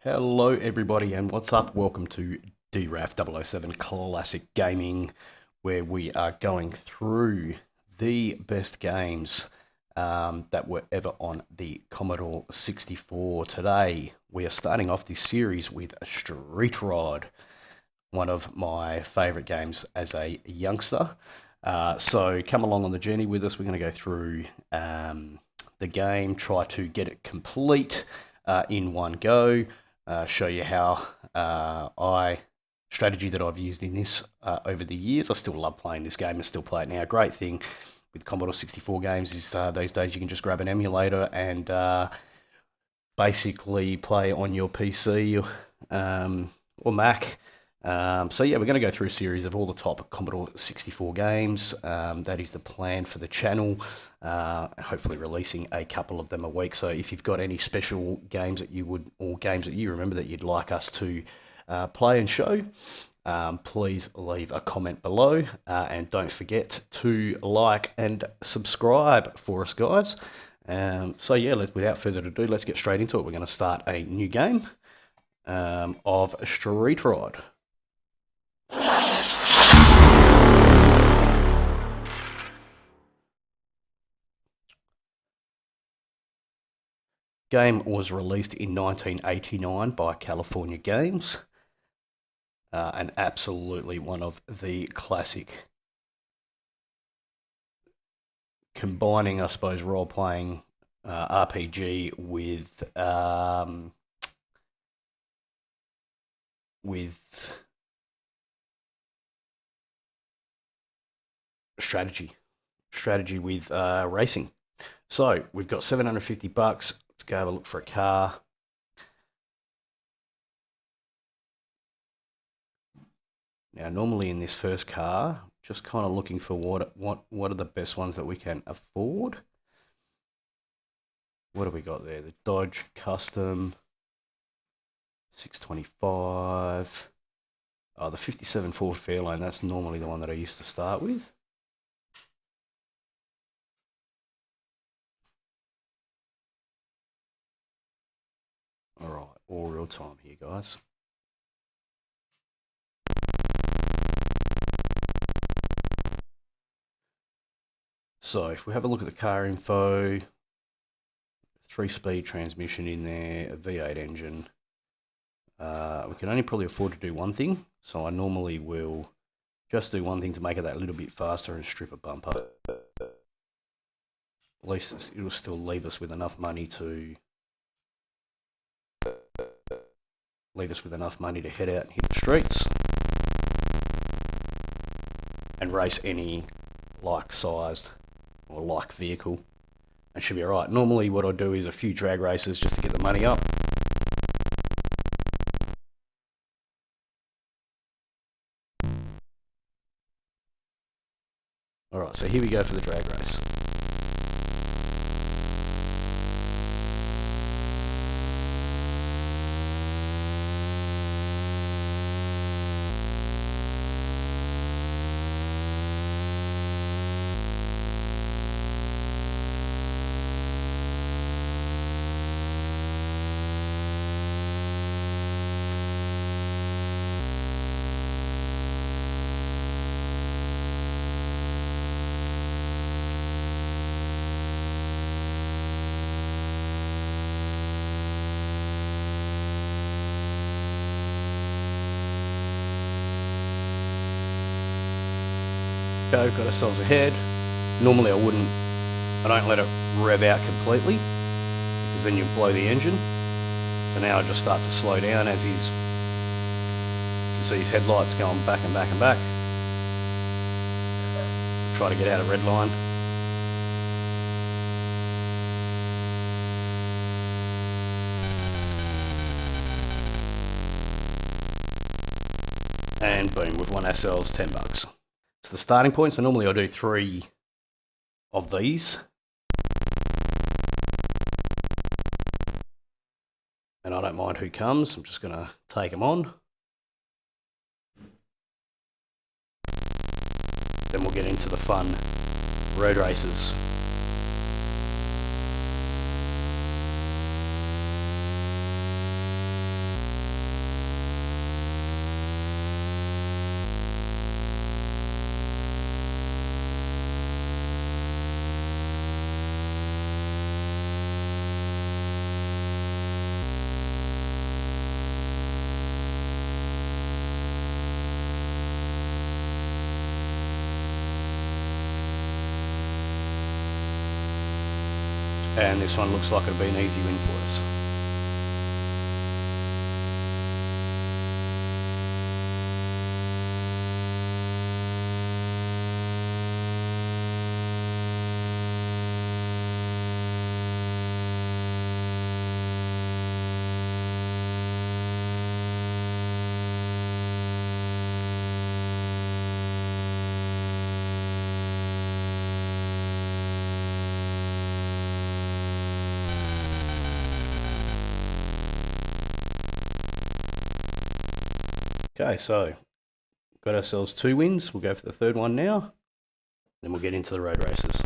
Hello everybody and what's up? Welcome to DRAF 007 Classic Gaming, where we are going through the best games that were ever on the Commodore 64. Today we are starting off this series with Street Rod, one of my favourite games as a youngster. So come along on the journey with us. We're going to go through the game, try to get it complete in one go. Show you how strategy that I've used in this over the years. I still love playing this game and still play it now. Great thing with Commodore 64 games is these days you can just grab an emulator and basically play on your PC or Mac. So yeah, we're going to go through a series of all the top Commodore 64 games. That is the plan for the channel. Hopefully releasing a couple of them a week. So if you've got any special games that games that you remember that you'd like us to play and show, please leave a comment below. And don't forget to like and subscribe for us, guys. So yeah, without further ado, let's get straight into it. We're going to start a new game of Street Rod. Game was released in 1989 by California Games, and absolutely one of the classic, combining, I suppose, role-playing RPG with strategy with racing. So we've got $750. Let's go have a look for a car. Now, normally in this first car, just kind of looking for what are the best ones that we can afford. What have we got there? The Dodge Custom 625. Oh, the 57 Ford Fairlane. That's normally the one that I used to start with. All right, all real time here, guys. So if we have a look at the car info, 3-speed transmission in there, a V8 engine. We can only probably afford to do one thing, so I normally will just do one thing to make it that little bit faster and strip a bumper. At least it'll still leave us with enough money to head out and hit the streets and race any like-sized or like vehicle, and should be alright. Normally what I do is a few drag races just to get the money up. Alright, so here we go for the drag race. Go, got ourselves ahead. Normally I don't let it rev out completely, because then you blow the engine. So now I just start to slow down as you can see his headlights going back and back and back. Try to get out of red line. And boom, we've won ourselves $10. So the starting point, so normally I do 3 of these. And I don't mind who comes, I'm just going to take them on. Then we'll get into the fun road races. And this one looks like it'll be an easy win for us. Okay, so got ourselves 2 wins. We'll go for the third one now, then we'll get into the road races.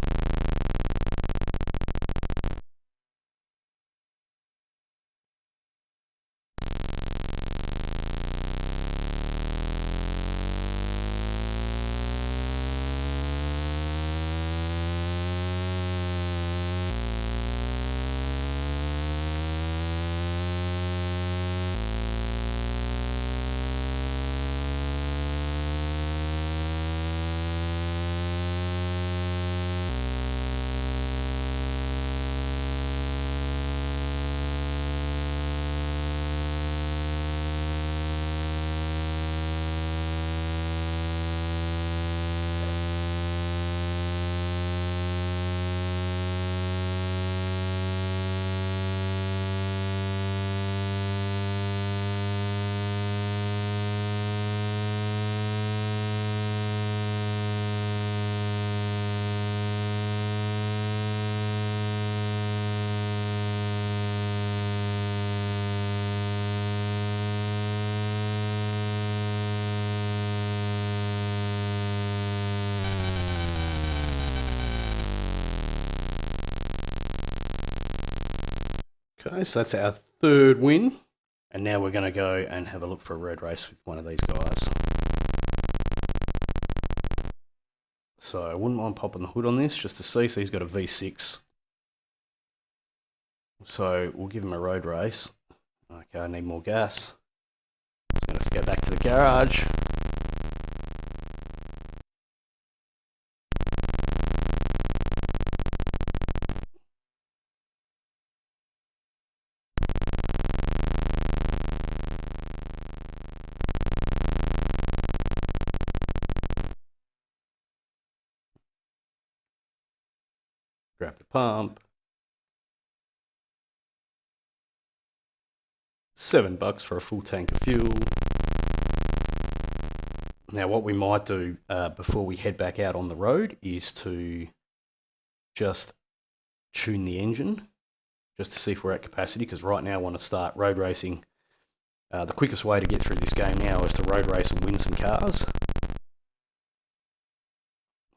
Okay, so that's our third win. And now we're going to go and have a look for a road race with one of these guys. So I wouldn't mind popping the hood on this just to see. So he's got a V6. So we'll give him a road race. Okay, I need more gas. Just going to have to go back to the garage. Grab the pump. $7 for a full tank of fuel. Now what we might do before we head back out on the road is to just tune the engine just to see if we're at capacity, because right now I want to start road racing. The quickest way to get through this game now is to road race and win some cars.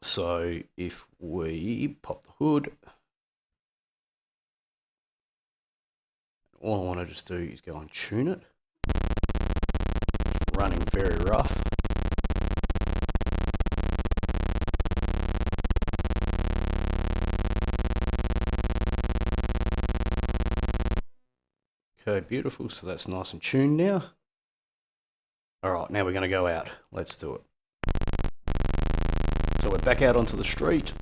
So if we pop the hood, all I want to just do is go and tune it. It's running very rough. Okay, beautiful. So that's nice and tuned now. Alright, now we're going to go out. Let's do it. So we're back out onto the street.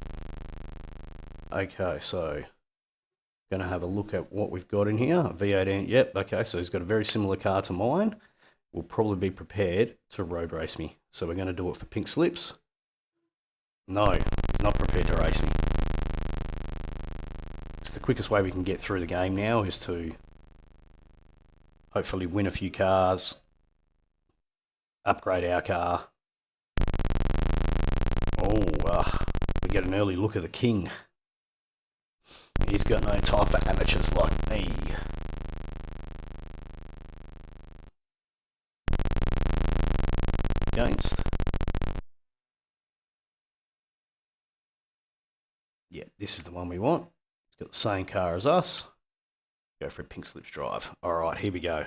Okay, so going to have a look at what we've got in here. A V8, yep, okay, so he's got a very similar car to mine. Will probably be prepared to road race me. So we're going to do it for pink slips. No, he's not prepared to race me. It's the quickest way we can get through the game now is to hopefully win a few cars, upgrade our car. Oh, we get an early look at the king. He's got no time for amateurs like me. Against. Yeah, this is the one we want. He's got the same car as us. Go for a pink slips drive. Alright, here we go.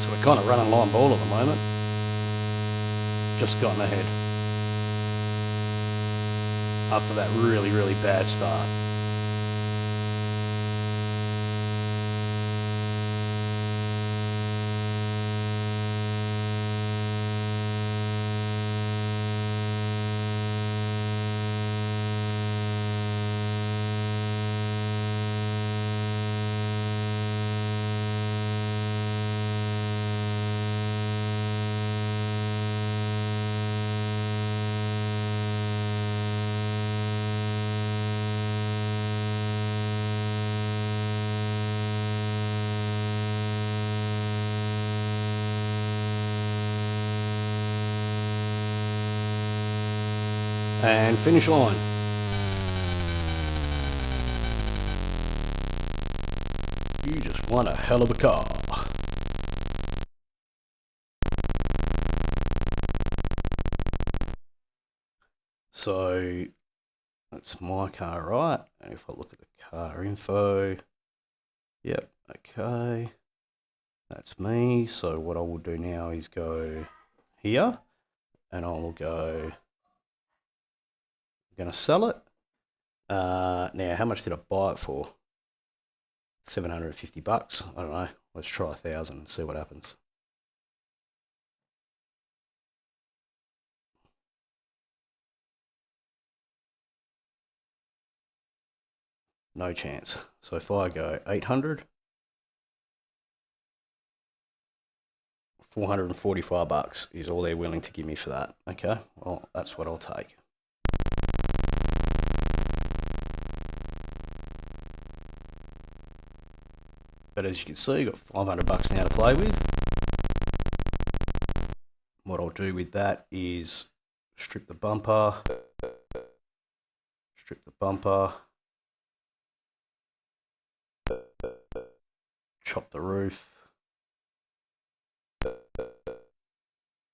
So we're kind of running line ball at the moment. Just gotten ahead after that really, really bad start. And finish line. You just won a hell of a car. So that's my car, right? And if I look at the car info, yep, okay, that's me. So what I will do now is go here, and I will go, I'm going to sell it. Now, how much did I buy it for? 750 bucks. I don't know. Let's try 1,000 and see what happens. No chance. So if I go 800, 445 bucks is all they're willing to give me for that. Okay, well, that's what I'll take. But as you can see, got 500 bucks now to play with. What I'll do with that is strip the bumper, chop the roof.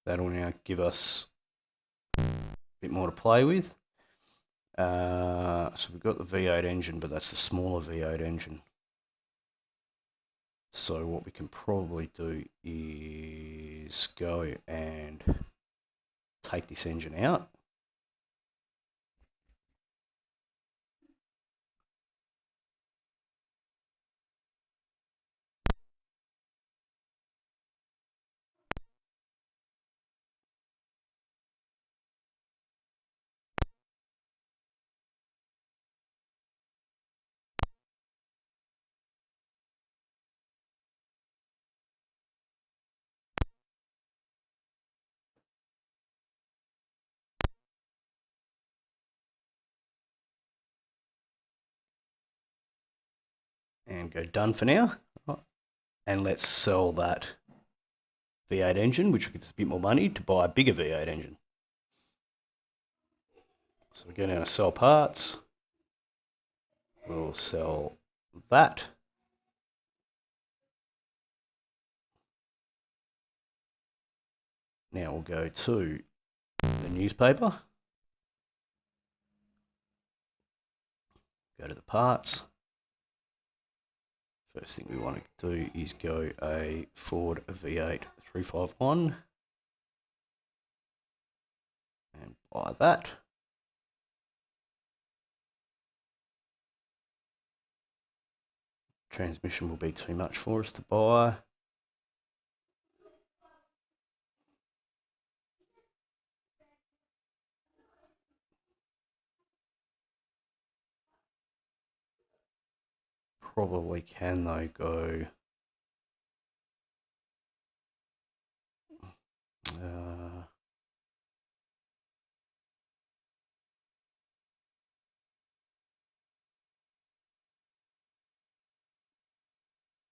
That'll now give us a bit more to play with. So we've got the V8 engine, but that's the smaller V8 engine. So what we can probably do is go and take this engine out. And go done for now. And let's sell that V8 engine, which will give us a bit more money to buy a bigger V8 engine. So we go down to sell parts. We'll sell that. Now we'll go to the newspaper. Go to the parts. First thing we want to do is go a Ford V8 351 and buy that. Transmission will be too much for us to buy. Probably can though go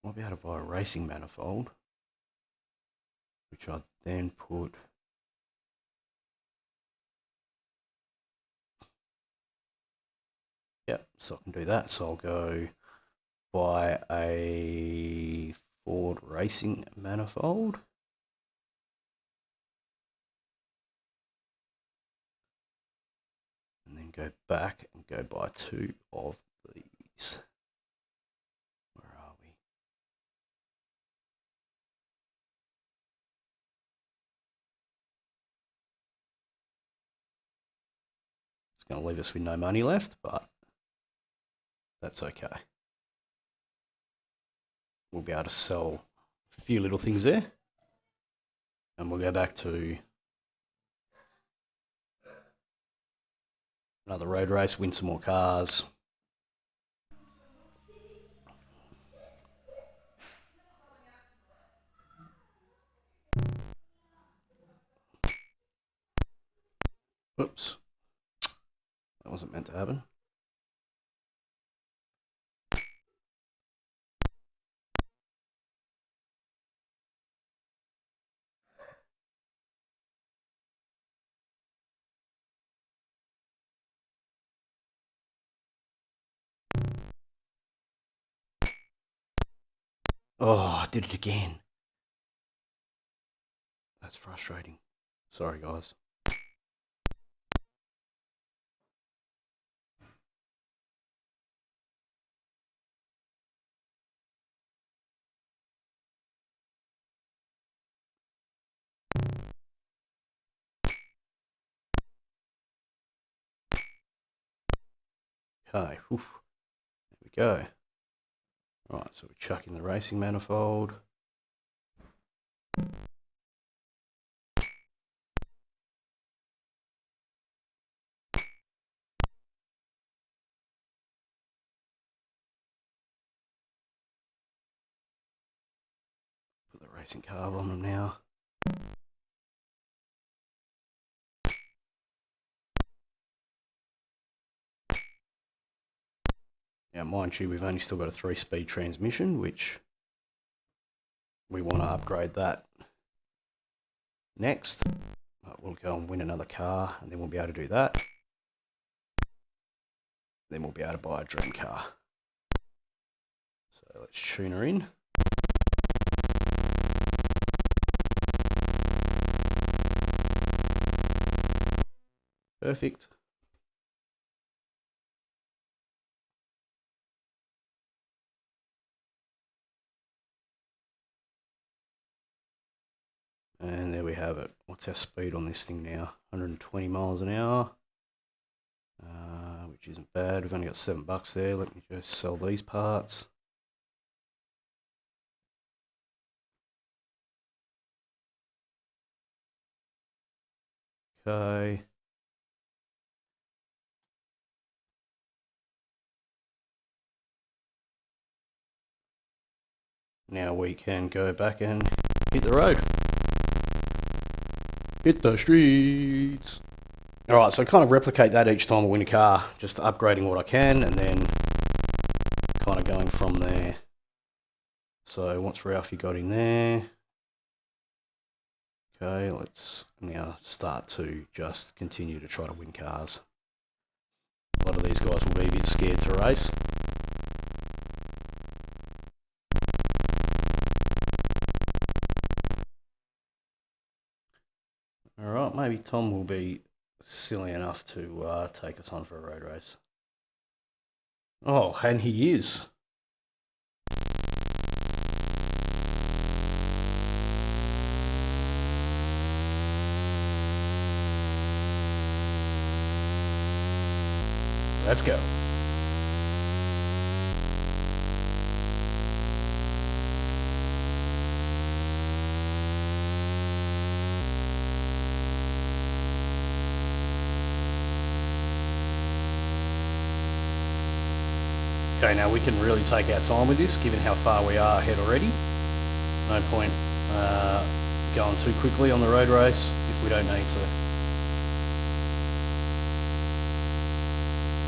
might be able to buy a racing manifold, which I then put so I can do that. So I'll go buy a Ford racing manifold. And then go back and go buy 2 of these. Where are we? It's going to leave us with no money left, but that's okay. We'll be able to sell a few little things there. And we'll go back to another road race, win some more cars. Whoops. That wasn't meant to happen. Oh, I did it again. That's frustrating. Sorry, guys. Okay, oof. There we go. Right, so we're chucking the racing manifold. Put the racing carb on them now. Now, mind you, we've only still got a 3-speed transmission, which we want to upgrade that next. But we'll go and win another car, and then we'll be able to do that. Then we'll be able to buy a dream car. So let's tune her in. Perfect. And there we have it. What's our speed on this thing now? 120 miles an hour, which isn't bad. We've only got $7 there. Let me just sell these parts. Okay. Now we can go back and hit the road. Hit the streets. Alright, so kind of replicate that each time I win a car, just upgrading what I can and then kind of going from there. So once Ralphie got in there, okay, let's now start to just continue to try to win cars. A lot of these guys will be a bit scared to race. Alright, maybe Tom will be silly enough to take us on for a road race. Oh, and he is. Let's go. Okay, now we can really take our time with this, given how far we are ahead already. No point going too quickly on the road race if we don't need to.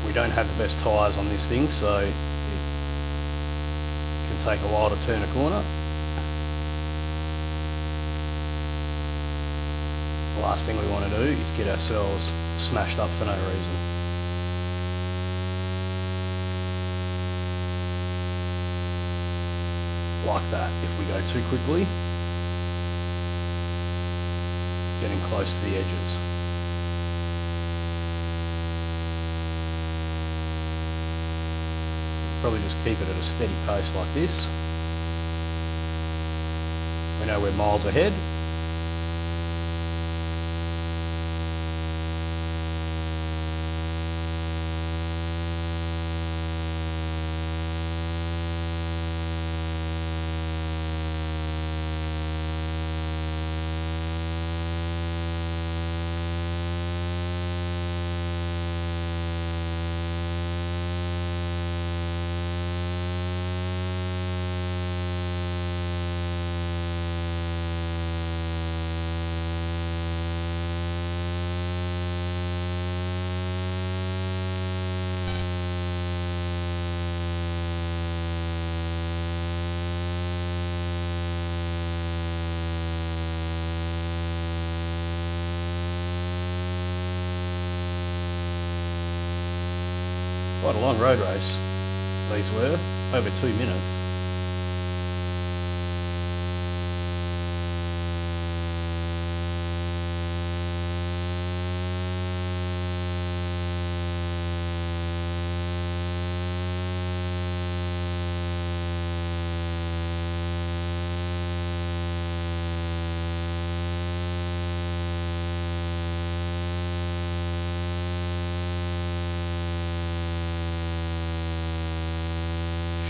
We don't have the best tyres on this thing, so it can take a while to turn a corner. The last thing we want to do is get ourselves smashed up for no reason. Like that, if we go too quickly, getting close to the edges. Probably just keep it at a steady pace like this. We know we're miles ahead. Quite a long road race, these were, over 2 minutes.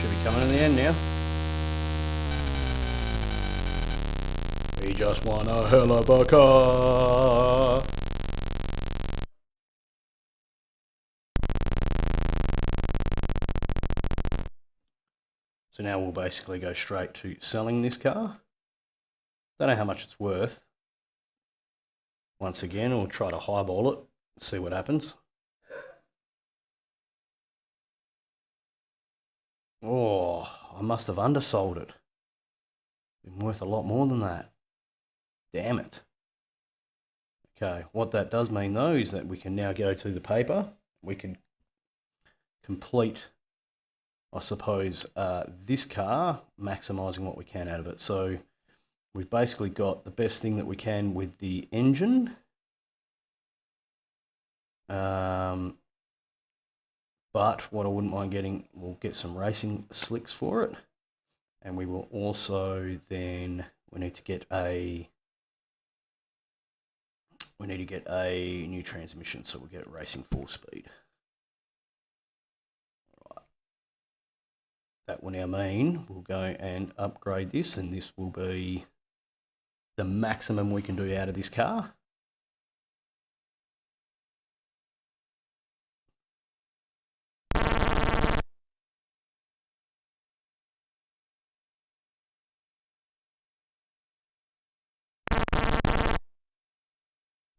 Should be coming in the end now. We just want a hell of a car. So now we'll basically go straight to selling this car. Don't know how much it's worth. Once again, we'll try to highball it, see what happens. Oh, I must have undersold it. Been worth a lot more than that. Damn it. Okay, what that does mean though is that we can now go to the paper. We can complete, I suppose, this car, maximising what we can out of it. So we've basically got the best thing that we can with the engine. But what I wouldn't mind getting, we'll get some racing slicks for it. And we will also then, we need to get a new transmission, so we'll get racing 4-speed. Right. That will now mean we'll go and upgrade this, and this will be the maximum we can do out of this car.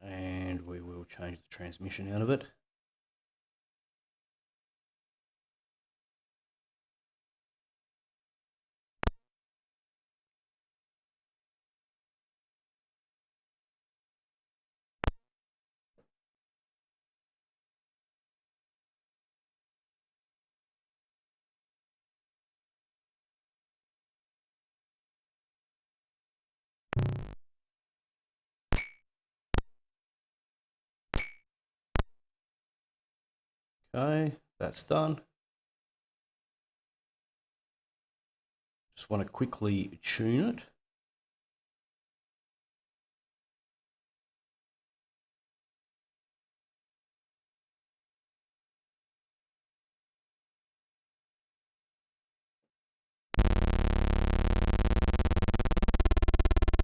And we will change the transmission out of it. Okay, that's done. Just want to quickly tune it.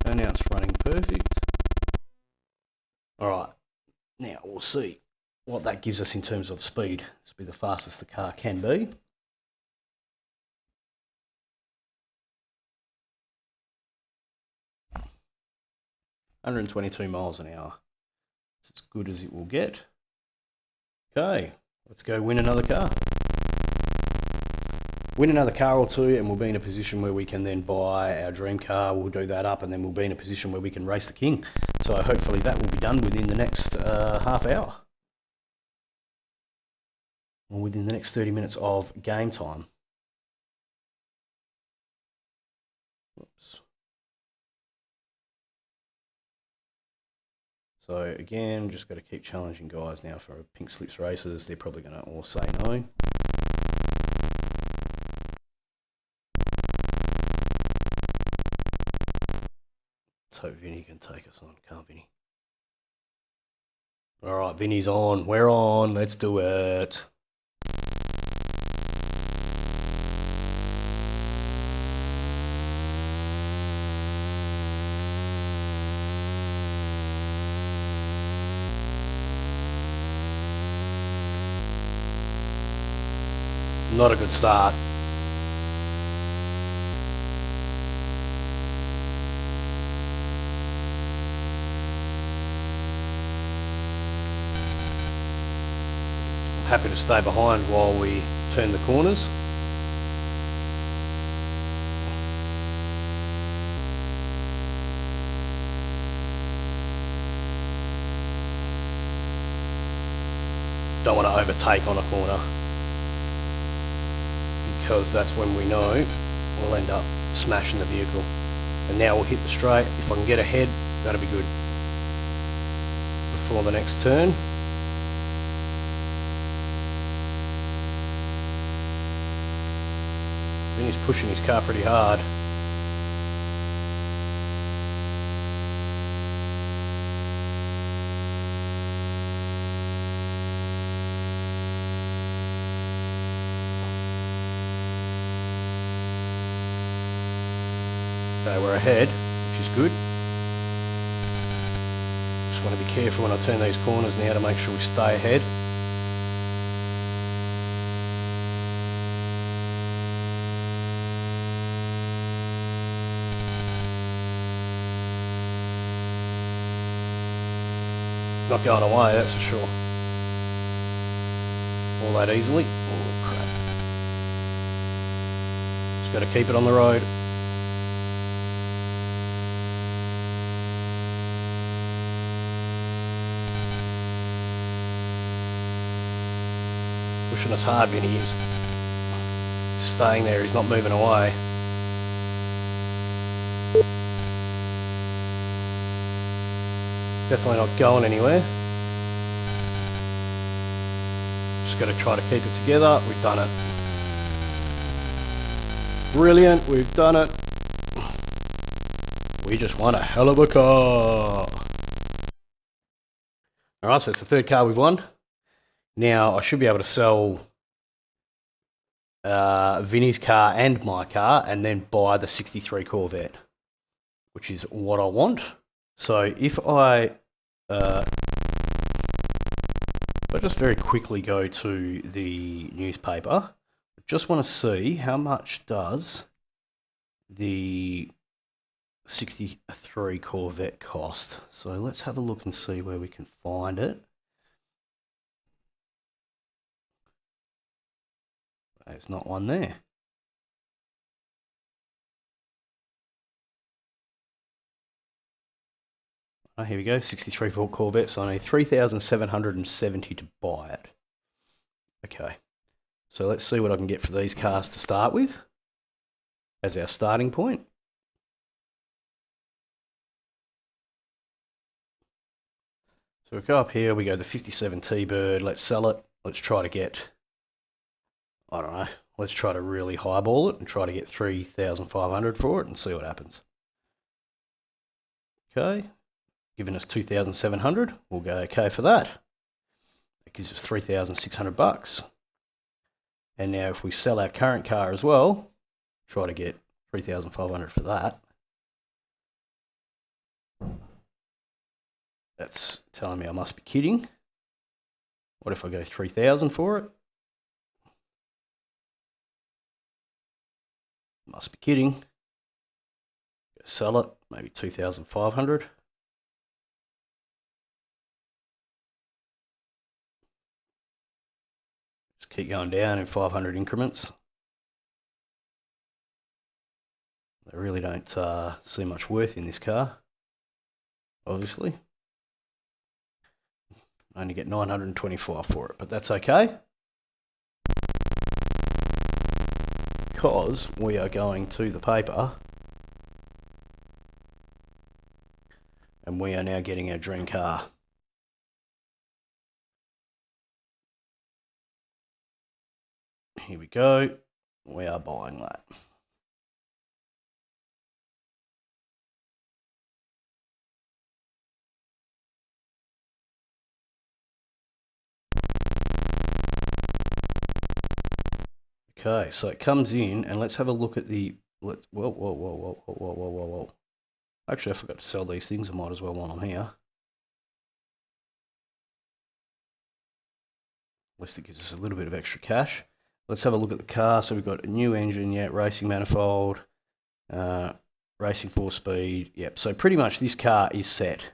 And now it's running perfect. Alright, now we'll see what that gives us in terms of speed. This will be the fastest the car can be. (122 miles an hour). It's as good as it will get. Okay, let's go win another car. Win another car or two, and we'll be in a position where we can then buy our dream car. We'll do that up, and then we'll be in a position where we can race the king. So hopefully that will be done within the next half hour, or within the next 30 minutes of game time. Whoops. So again, just got to keep challenging guys now for pink slips races. They're probably going to all say no. Let's hope Vinny can take us on, can't Vinny? Alright, Vinny's on. We're on. Let's do it. Not a good start. I'm happy to stay behind while we turn the corners. Don't want to overtake on a corner. because that's when we know we'll end up smashing the vehicle. And now we'll hit the straight. If I can get ahead, that'll be good before the next turn. Vinny's pushing his car pretty hard. Okay, we're ahead, which is good. Just want to be careful when I turn these corners now to make sure we stay ahead. Not going away, that's for sure. All that easily. Oh crap. Just got to keep it on the road. Pushing us hard, Vinny is. Staying there, he's not moving away. Definitely not going anywhere. Just got to try to keep it together. We've done it. Brilliant, we've done it. We just won a hell of a car. Alright, so it's the third car we've won. Now I should be able to sell Vinny's car and my car and then buy the 63 Corvette, which is what I want. So if I just very quickly go to the newspaper, I just want to see how much does the 63 Corvette cost. So let's have a look and see where we can find it. There's not one there. Oh, here we go, 63 Ford Corvette, so I need 3,770 to buy it. Okay, so let's see what I can get for these cars to start with as our starting point. So we go up here, we go the 57 T-Bird, let's sell it. Let's try to get, I don't know, let's try to really highball it and try to get 3,500 for it and see what happens. Okay, giving us 2,700, we'll go okay for that. That gives us 3,600 bucks. And now if we sell our current car as well, try to get 3,500 for that. That's telling me I must be kidding. What if I go 3,000 for it? Must be kidding. Go sell it, maybe 2,500. Just keep going down in 500 increments. They really don't see much worth in this car, obviously. I only get 925 for it, but that's okay, because we are going to the paper and we are now getting our dream car. Here we go, we are buying that. Okay, so it comes in, and let's have a look at the, whoa. Actually, I forgot to sell these things, I might as well while I'm here. At least it gives us a little bit of extra cash. Let's have a look at the car. So we've got a new engine, yeah, racing manifold, racing 4-speed, yep. So pretty much this car is set.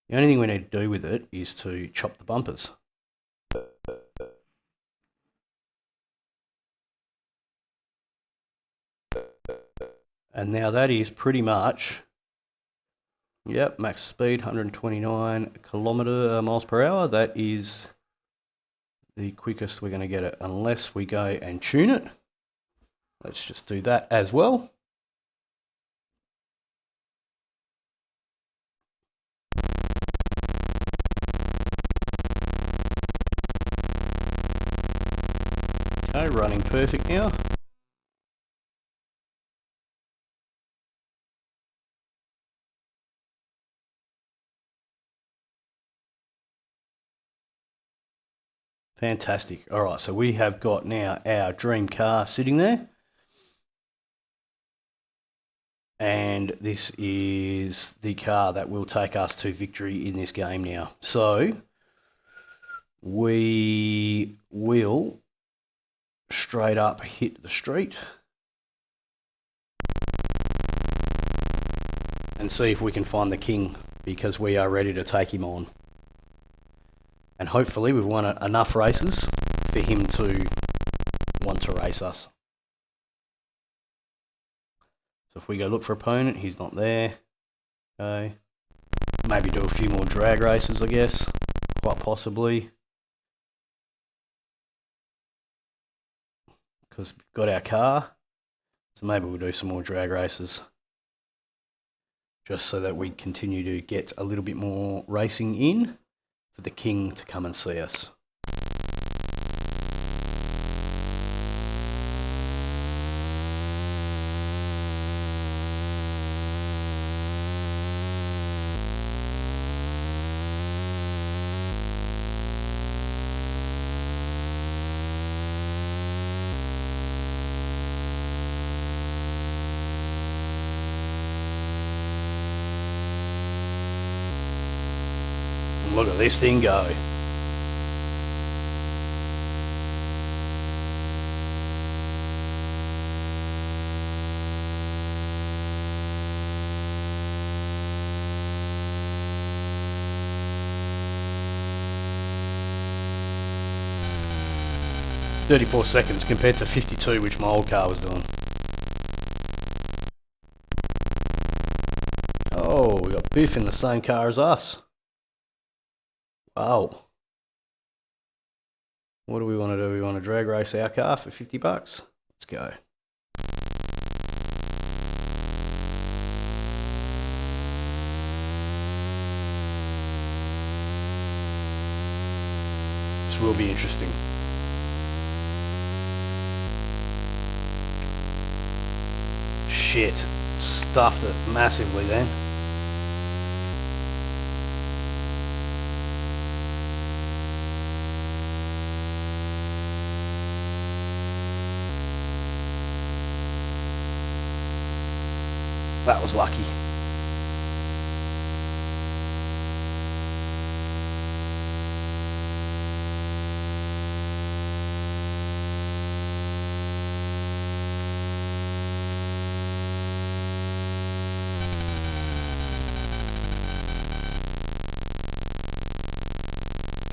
The only thing we need to do with it is to chop the bumpers. And now that is pretty much, yep, max speed 129 miles per hour. That is the quickest we're going to get it unless we go and tune it. let's just do that as well. Okay, running perfect now. Fantastic. All right, so we have got now our dream car sitting there. And this is the car that will take us to victory in this game now. So we will straight up hit the street and see if we can find the king, because we are ready to take him on. And hopefully we've won enough races for him to want to race us. So if we go look for opponent, he's not there. Okay. Maybe do a few more drag races, I guess. Quite possibly. Because we've got our car. So maybe we'll do some more drag races. Just so that we continue to get a little bit more racing in for the king to come and see us. Look at this thing go. "34 seconds compared to 52, which my old car was doing. Oh, we got Biff in the same car as us. Wow. What do we want to do? We want to drag race our car for 50 bucks? Let's go. This will be interesting. Shit. Stuffed it massively then. That was lucky.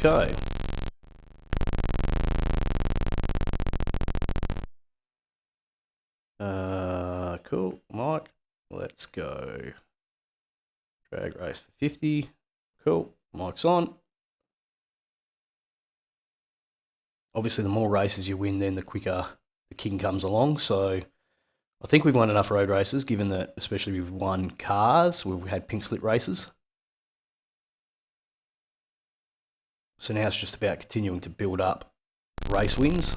Okay. Cool. Mike, let's go. Drag race for 50. Cool. Mike's on. Obviously, the more races you win, then the quicker the king comes along. So I think we've won enough road races, given that especially we've won cars, we've had pink slip races. So now it's just about continuing to build up race wins.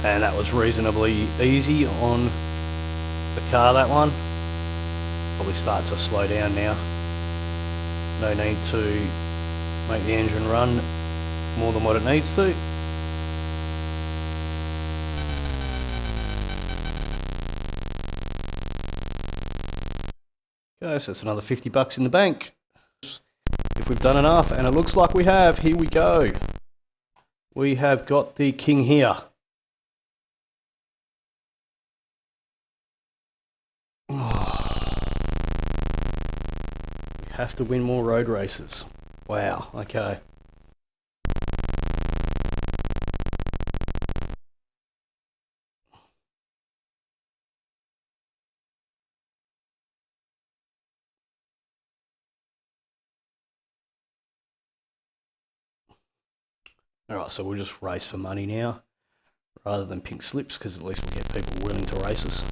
And that was reasonably easy on the car, that one. Probably start to slow down now. No need to make the engine run more than what it needs to. Okay, so it's another 50 bucks in the bank. If we've done enough, and it looks like we have, here we go. We have got the king here. Oh, we have to win more road races. Wow, okay. Alright, so we'll just race for money now, rather than pink slips, because at least we'll get people willing to race us.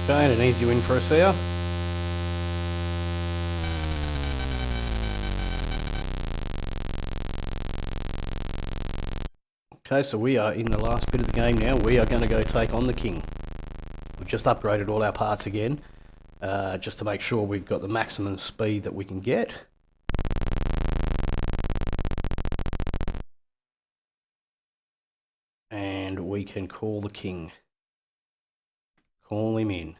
Okay, and an easy win for us here. Okay, so we are in the last bit of the game now. We are going to go take on the king. We've just upgraded all our parts again, just to make sure we've got the maximum speed that we can get. And we can call the king. Call him in.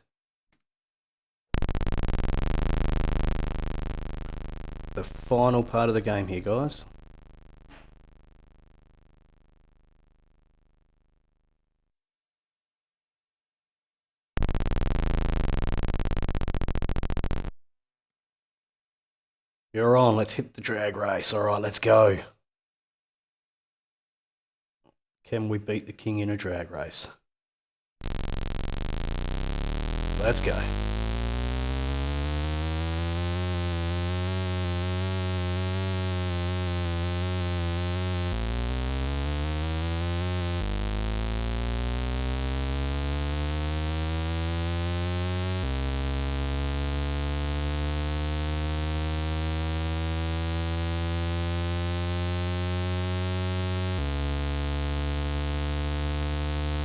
The final part of the game here, guys. You're on, let's hit the drag race. Alright, let's go. Can we beat the king in a drag race? Let's go.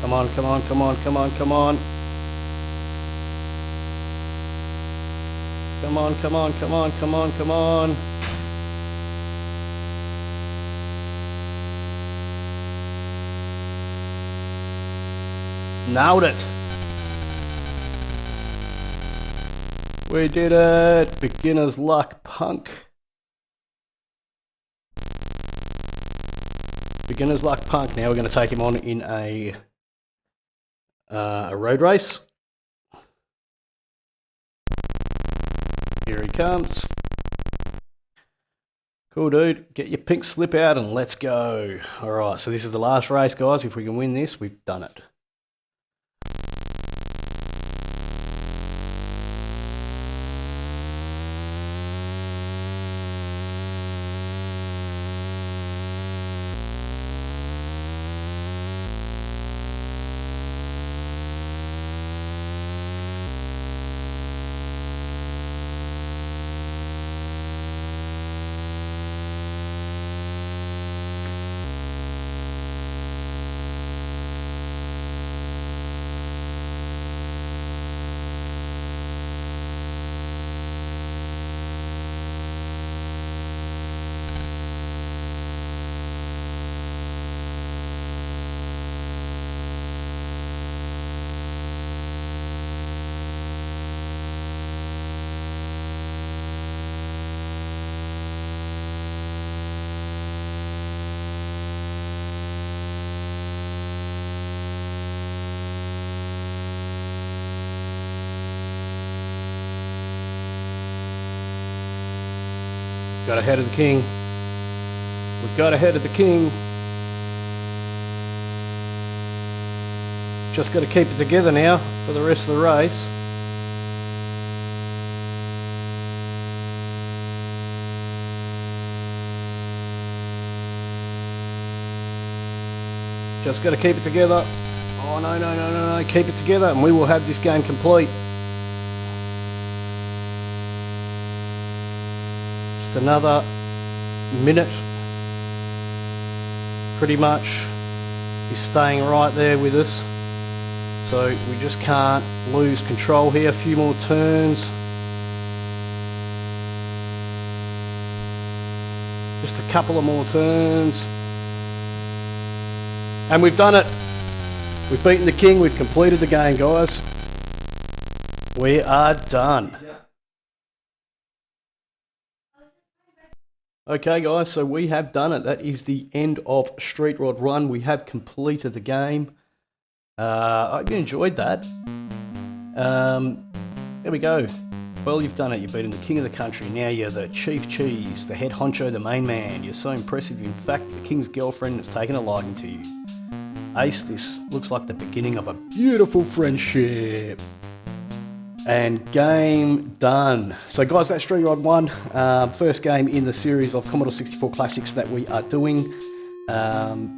Come on, come on, come on, come on, come on. Come on, come on, come on, come on, come on. Nailed it. We did it. Beginner's luck, punk. Beginner's luck, punk. Now we're going to take him on in a road race. Here he comes. Cool, dude. Get your pink slip out and let's go. Alright, so this is the last race, guys. If we can win this, we've done it. Got ahead of the king. We've got ahead of the king. Just got to keep it together now for the rest of the race. Just got to keep it together. Oh, no. Keep it together and we will have this game complete. Just another minute. Pretty much. He's staying right there with us. So we just can't lose control here. A few more turns. Just a couple of more turns. And we've done it. We've beaten the king. We've completed the game, guys. We are done. Okay, guys, so we have done it. That is the end of Street Rod Run. We have completed the game. I hope you enjoyed that. There we go. Well, you've done it. You've beaten the king of the country. Now you're the chief cheese, the head honcho, the main man. You're so impressive. In fact, the king's girlfriend has taken a liking to you. Ace, this looks like the beginning of a beautiful friendship. And game done. So guys, that's Street Rod 1, first game in the series of Commodore 64 Classics that we are doing.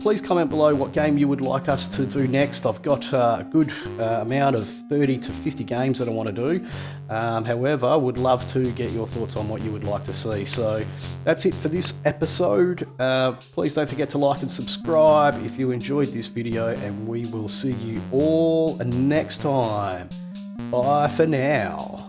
Please comment below what game you would like us to do next. I've got a good amount of 30 to 50 games that I want to do. However, I would love to get your thoughts on what you would like to see. So that's it for this episode. Please don't forget to like and subscribe if you enjoyed this video, and we will see you all next time. Bye for now.